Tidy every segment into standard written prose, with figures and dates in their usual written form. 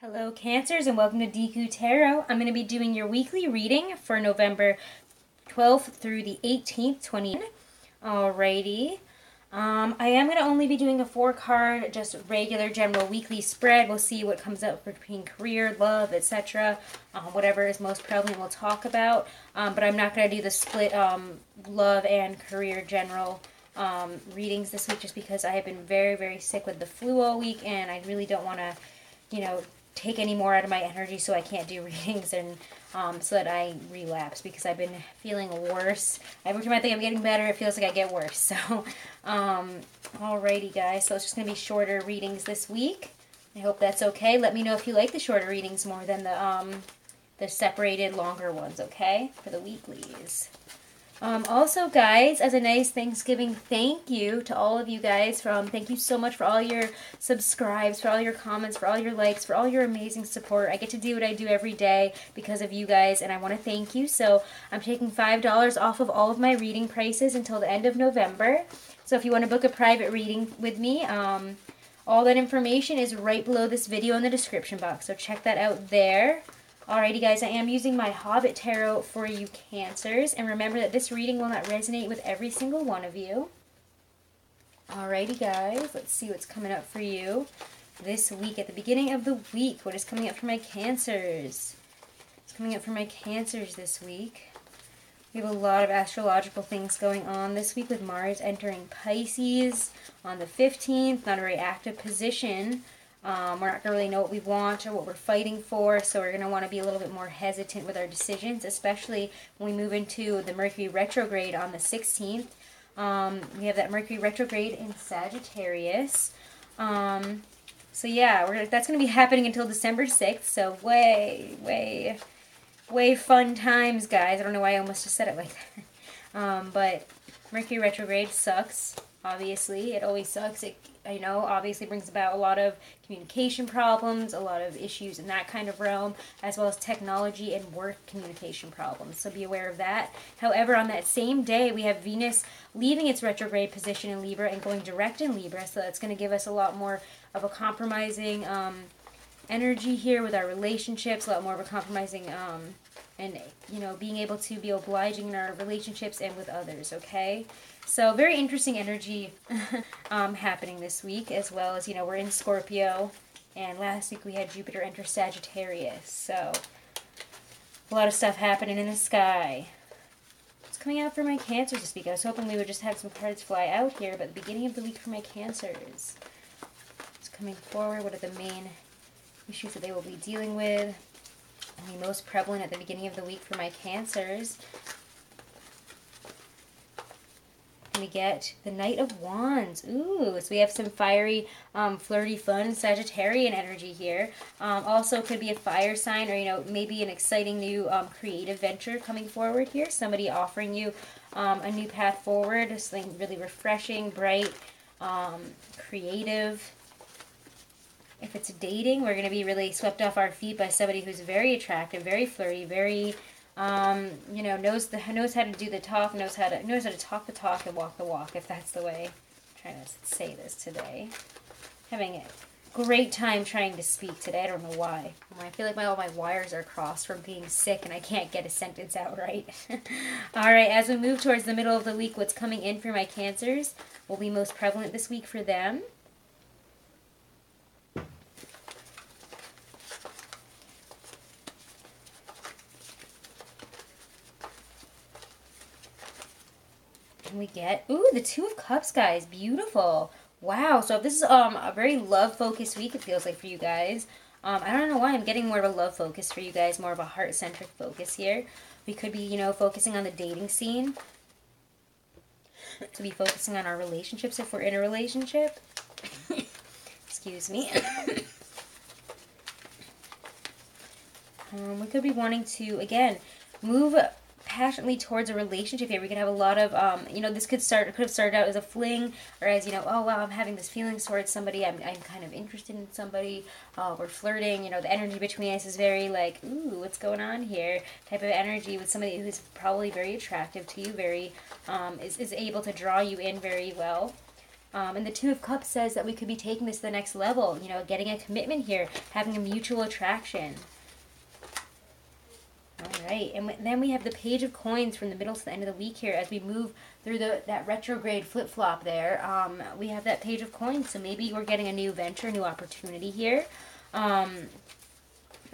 Hello Cancers and welcome to Deku Tarot. I'm going to be doing your weekly reading for November 12th through the 18th, 20. Alrighty. I am going to only be doing a 4-card, just regular general weekly spread. We'll see what comes up between career, love, etc. Whatever is most prevalent we'll talk about. But I'm not going to do the split love and career general readings this week just because I have been very, very sick with the flu all week and I really don't want to, take any more out of my energy so I can't do readings and so that I relapse because I've been feeling worse. Every time I think I'm getting better, it feels like I get worse. So, alrighty guys, so it's just going to be shorter readings this week. I hope that's okay. Let me know if you like the shorter readings more than the separated longer ones, okay? For the weeklies. Also, guys, as a nice Thanksgiving thank you to all of you guys thank you so much for all your subscribes, for all your comments, for all your likes, for all your amazing support. I get to do what I do every day because of you guys, and I want to thank you. So I'm taking $5 off of all of my reading prices until the end of November. So if you want to book a private reading with me, all that information is right below this video in the description box. So check that out there. Alrighty guys, I am using my Hobbit Tarot for you Cancers, and remember that this reading will not resonate with every single one of you. Alrighty guys, let's see what's coming up for you this week. At the beginning of the week, what is coming up for my Cancers? What's coming up for my Cancers this week? We have a lot of astrological things going on this week with Mars entering Pisces on the 15th, not a very active position. We're not going to really know what we want or what we're fighting for, so we're going to want to be a little bit more hesitant with our decisions, especially when we move into the Mercury retrograde on the 16th. We have that Mercury retrograde in Sagittarius. So yeah, that's going to be happening until December 6th, so way fun times, guys. I don't know why I almost just said it like that. But Mercury retrograde sucks, obviously. It always sucks. It obviously brings about a lot of communication problems, a lot of issues in that kind of realm, as well as technology and work communication problems. So be aware of that. However, on that same day, we have Venus leaving its retrograde position in Libra and going direct in Libra. So that's going to give us a lot more of a compromising energy here with our relationships, a lot more of a compromising and being able to be obliging in our relationships and with others, okay? So very interesting energy happening this week, as well as, we're in Scorpio, and last week we had Jupiter enter Sagittarius, so a lot of stuff happening in the sky. What's coming out for my Cancers this week? I was hoping we would just have some cards fly out here, but the beginning of the week for my Cancers. What's coming forward? What are the main issues that they will be dealing with? And the most prevalent at the beginning of the week for my Cancers. We get the Knight of Wands. Ooh, so we have some fiery, flirty, fun Sagittarian energy here. Also could be a fire sign or, maybe an exciting new creative venture coming forward here. Somebody offering you a new path forward, something really refreshing, bright, creative. If it's dating, we're going to be really swept off our feet by somebody who's very attractive, very flirty, very, knows how to do the talk, knows how to talk the talk and walk the walk, if that's the way I'm trying to say this today. Having a great time trying to speak today. I don't know why. I feel like all my wires are crossed from being sick and I can't get a sentence out right. Alright, as we move towards the middle of the week, what's coming in for my Cancers will be most prevalent this week for them. We get, the Two of Cups, guys. Beautiful. Wow. So if this is a very love-focused week, it feels like for you guys. I don't know why I'm getting more of a love focus for you guys, more of a heart-centric focus here. We could be, focusing on the dating scene. To be focusing on our relationships if we're in a relationship. Excuse me. We could be wanting to, again, move passionately towards a relationship here. We could have a lot of, this could have started out as a fling, or as, oh, wow, I'm having this feelings towards somebody, I'm kind of interested in somebody, we're flirting, the energy between us is very like, ooh, what's going on here, type of energy with somebody who's probably very attractive to you, very, is able to draw you in very well. And the Two of Cups says that we could be taking this to the next level, you know, getting a commitment here, having a mutual attraction. All right, and then we have the Page of Coins from the middle to the end of the week here as we move through that retrograde flip-flop there. We have that Page of Coins, so maybe we're getting a new venture, a new opportunity here.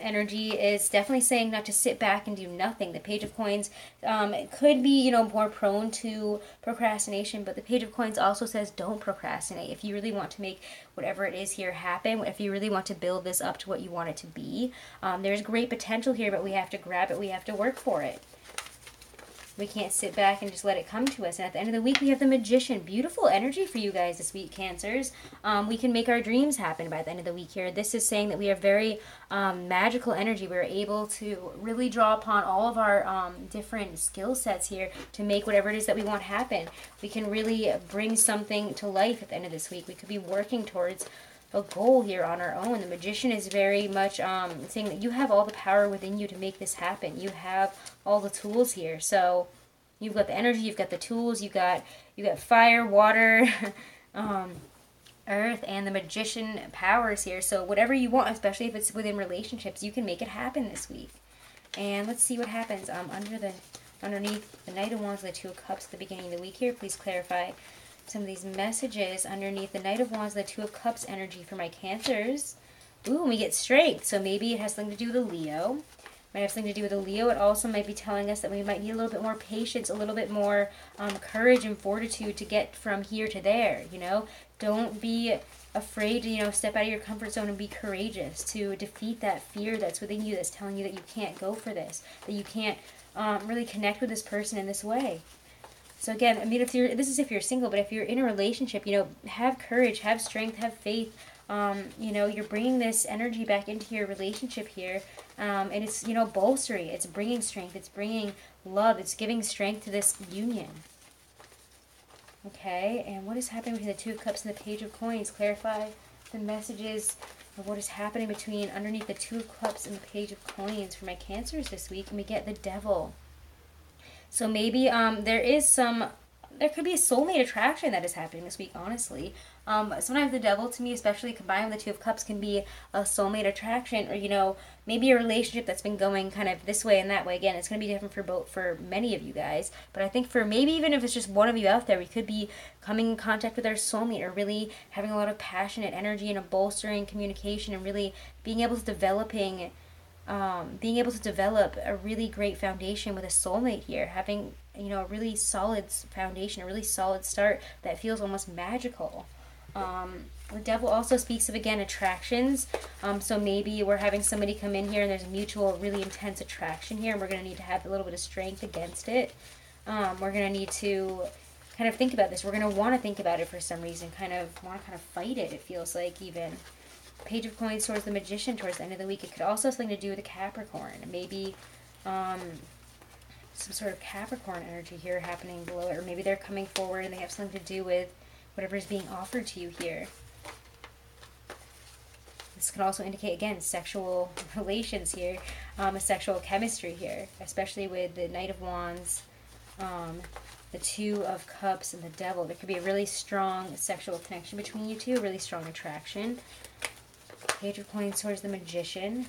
Energy is definitely saying not to sit back and do nothing. The Page of Coins, it could be, you know, more prone to procrastination, but the Page of Coins also says don't procrastinate. If you really want to make whatever it is here happen, if you really want to build this up to what you want it to be, there's great potential here, but we have to grab it, we have to work for it. We can't sit back and just let it come to us. And at the end of the week, we have the Magician. Beautiful energy for you guys this week, Cancers. We can make our dreams happen by the end of the week here. This is saying that we have very magical energy. We're able to really draw upon all of our different skill sets here to make whatever it is that we want happen. We can really bring something to life at the end of this week. We could be working towards a goal here on our own. The Magician is very much saying that you have all the power within you to make this happen. You have all the tools here. So you've got the energy, you've got the tools, you got fire, water, earth, and the Magician powers here. So whatever you want, especially if it's within relationships, you can make it happen this week. And let's see what happens underneath the Knight of Wands and the Two of Cups at the beginning of the week here. Please clarify some of these messages underneath the Knight of Wands and the Two of Cups energy for my Cancers. Ooh, and we get strength. So maybe it has something to do with a Leo. Might have something to do with a Leo. It also might be telling us that we might need a little bit more patience, a little bit more courage and fortitude to get from here to there, you know. Don't be afraid to, you know, step out of your comfort zone and be courageous to defeat that fear that's within you that's telling you that you can't go for this, that you can't really connect with this person in this way. So again, I mean, this is if you're single, but if you're in a relationship, you know, have courage, have strength, have faith. You know, you're bringing this energy back into your relationship here, and it's, you know, bolstering, it's bringing strength, it's bringing love, it's giving strength to this union. Okay, and what is happening between the Two of Cups and the Page of Coins? Clarify the messages of what is happening between underneath the Two of Cups and the Page of Coins for my Cancers this week, and we get the Devil. So maybe there could be a soulmate attraction that is happening this week, honestly. Sometimes the Devil, to me, especially combined with the Two of Cups, can be a soulmate attraction, or, you know, maybe a relationship that's been going kind of this way and that way. Again, it's going to be different for many of you guys, but I think for maybe even if it's just one of you out there, we could be coming in contact with our soulmate, or really having a lot of passionate energy and a bolstering communication, and really being able to develop a really great foundation with a soulmate here, having, you know, a really solid foundation, a really solid start that feels almost magical. The Devil also speaks of, again, attractions. So maybe we're having somebody come in here and there's a mutual, really intense attraction here, and we're going to need to have a little bit of strength against it. We're going to need to kind of think about this. We're going to want to think about it for some reason, want to fight it, it feels like, even. Page of Coins towards the Magician towards the end of the week. It could also have something to do with a Capricorn. Maybe some sort of Capricorn energy here happening below it. Or maybe they're coming forward and they have something to do with whatever is being offered to you here. This can also indicate, again, sexual relations here. A sexual chemistry here. Especially with the Knight of Wands, the Two of Cups, and the Devil. There could be a really strong sexual connection between you two. A really strong attraction. Page of Coins towards the Magician.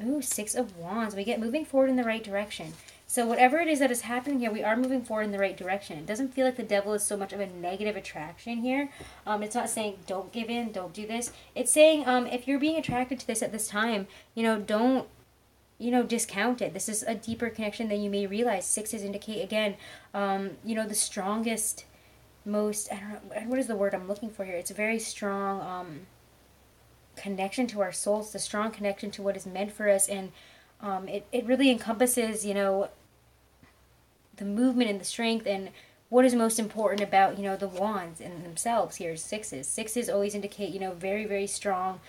Ooh, Six of Wands. We get moving forward in the right direction. So whatever it is that is happening here, we are moving forward in the right direction. It doesn't feel like the Devil is so much of a negative attraction here. It's not saying don't give in, don't do this. It's saying if you're being attracted to this at this time, you know, don't, you know, discount it. This is a deeper connection than you may realize. Sixes indicate, again, you know, the strongest, most, I don't know, what is the word I'm looking for here? It's a very strong connection to our souls, the strong connection to what is meant for us, and it really encompasses, you know, the movement and the strength and what is most important about, you know, the wands in themselves here. Sixes. Sixes always indicate, you know, very, very strong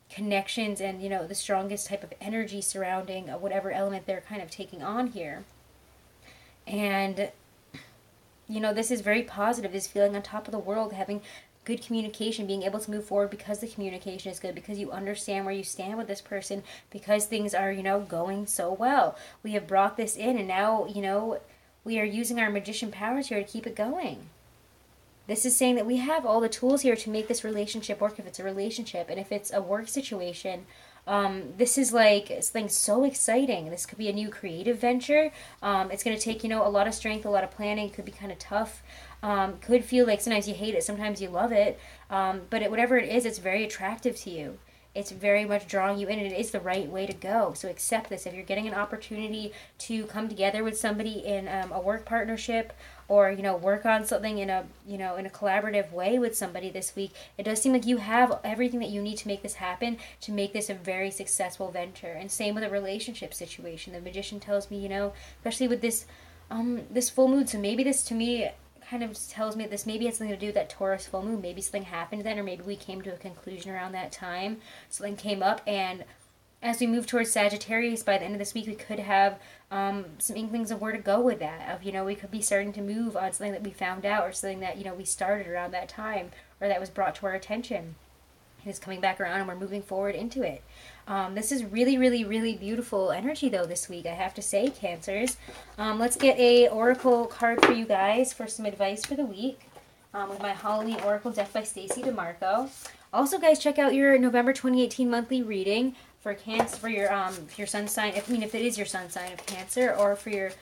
connections and, you know, the strongest type of energy surrounding whatever element they're kind of taking on here. And, you know, this is very positive, this feeling on top of the world, having good communication, being able to move forward because the communication is good, because you understand where you stand with this person, because things are, you know, going so well. We have brought this in, and now, you know, we are using our magician powers here to keep it going. This is saying that we have all the tools here to make this relationship work if it's a relationship. And if it's a work situation, this is like something so exciting. This could be a new creative venture. It's going to take, a lot of strength, a lot of planning. It could be kind of tough. Could feel like sometimes you hate it, sometimes you love it. But whatever it is, it's very attractive to you. It's very much drawing you in, and it is the right way to go. So accept this. If you're getting an opportunity to come together with somebody in a work partnership, or work on something in a in a collaborative way with somebody this week, it does seem like you have everything that you need to make this happen, to make this a very successful venture. And same with a relationship situation. The magician tells me, especially with this this full moon. So maybe this, to me, kind of tells me this maybe has something to do with that Taurus full moon. Maybe something happened then, or maybe we came to a conclusion around that time. Something came up, and as we move towards Sagittarius, by the end of this week, we could have some inklings of where to go with that. Of, we could be starting to move on something that we found out, or something that, we started around that time, or that was brought to our attention. And it's coming back around, and we're moving forward into it. This is really, really, really beautiful energy, though, this week, I have to say, Cancers. Let's get a oracle card for you guys for some advice for the week, with my Halloween Oracle deck by Stacey DeMarco. Also, guys, check out your November 2018 monthly reading for Cancer, for your sun sign. If it is your sun sign of Cancer, or for your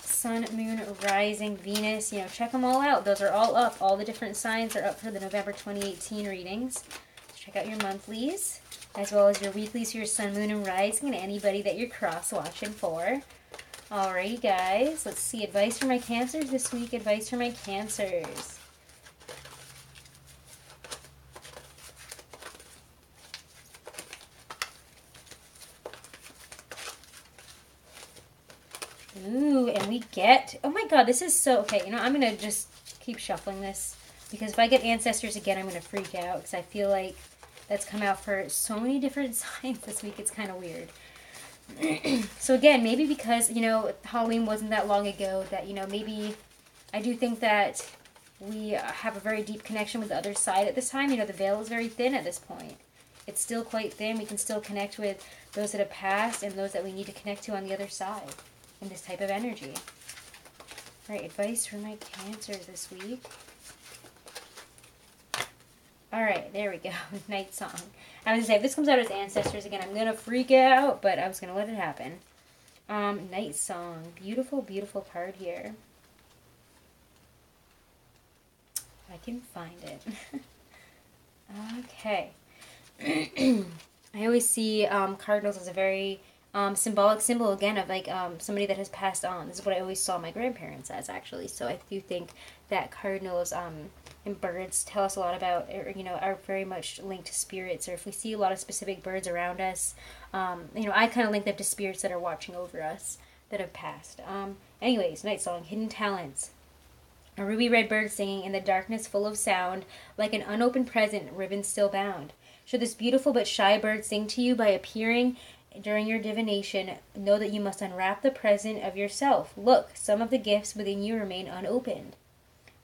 Sun, Moon, Rising, Venus. Check them all out. Those are all up. All the different signs are up for the November 2018 readings. So check out your monthlies, as well as your weeklies for your Sun, Moon, and Rising, and anybody that you're cross-watching for. Alrighty, guys. Let's see. Advice for my Cancers this week. Advice for my Cancers. Ooh, and we get, oh my god, this is so, okay, I'm going to just keep shuffling this, because if I get Ancestors again, I'm going to freak out, because I feel like that's come out for so many different signs this week. It's kind of weird. So again, maybe because, Halloween wasn't that long ago, that, maybe I do think that we have a very deep connection with the other side at this time. The veil is very thin at this point. It's still quite thin. We can still connect with those that have passed and those that we need to connect to on the other side in this type of energy. All right, advice for my Cancers this week. All right, there we go. Night Song. I was going to say, if this comes out as Ancestors again, I'm going to freak out, but I was going to let it happen. Night Song. Beautiful, beautiful card here. If I can find it. Okay. I always see cardinals as a very symbolic symbol, again, of like somebody that has passed on. This is what I always saw my grandparents as, actually. So I do think that cardinals and birds tell us a lot about, or, are very much linked to spirits. Or if we see a lot of specific birds around us, I kind of link them to spirits that are watching over us that have passed. Anyways, Night Song. Hidden talents. A ruby red bird singing in the darkness full of sound, like an unopened present, ribbon still bound. Should this beautiful but shy bird sing to you by appearing during your divination, know that you must unwrap the present of yourself. Look, some of the gifts within you remain unopened.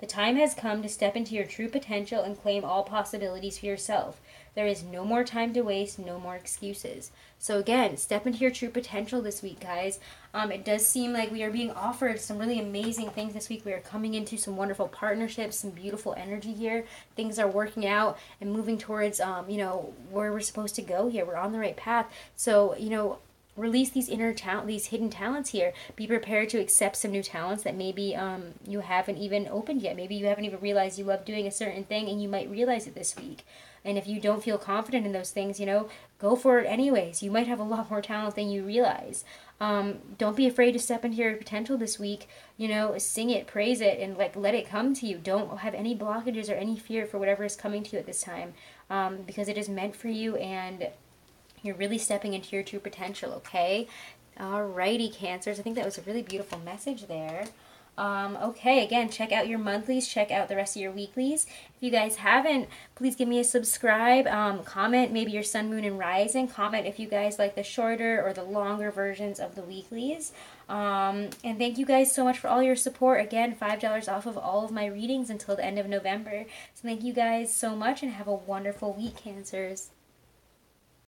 The time has come to step into your true potential and claim all possibilities for yourself. There is no more time to waste, no more excuses. So again, step into your true potential this week, guys. It does seem like we are being offered some really amazing things this week. We are coming into some wonderful partnerships, some beautiful energy here. Things are working out and moving towards, where we're supposed to go here. We're on the right path. So, release these these hidden talents here. Be prepared to accept some new talents that maybe you haven't even opened yet. Maybe you haven't even realized you love doing a certain thing, and you might realize it this week. And if you don't feel confident in those things, go for it anyways. You might have a lot more talent than you realize. Don't be afraid to step into your potential this week. Sing it, praise it, and let it come to you. Don't have any blockages or any fear for whatever is coming to you at this time, because it is meant for you, and you're really stepping into your true potential, okay? Alrighty, Cancers. I think that was a really beautiful message there. Okay, again, check out your monthlies. Check out the rest of your weeklies. If you guys haven't, please give me a subscribe. Comment maybe your Sun, Moon, and Rising. Comment if you guys like the shorter or the longer versions of the weeklies. And thank you guys so much for all your support. Again, $5 off of all of my readings until the end of November. So thank you guys so much, and have a wonderful week, Cancers.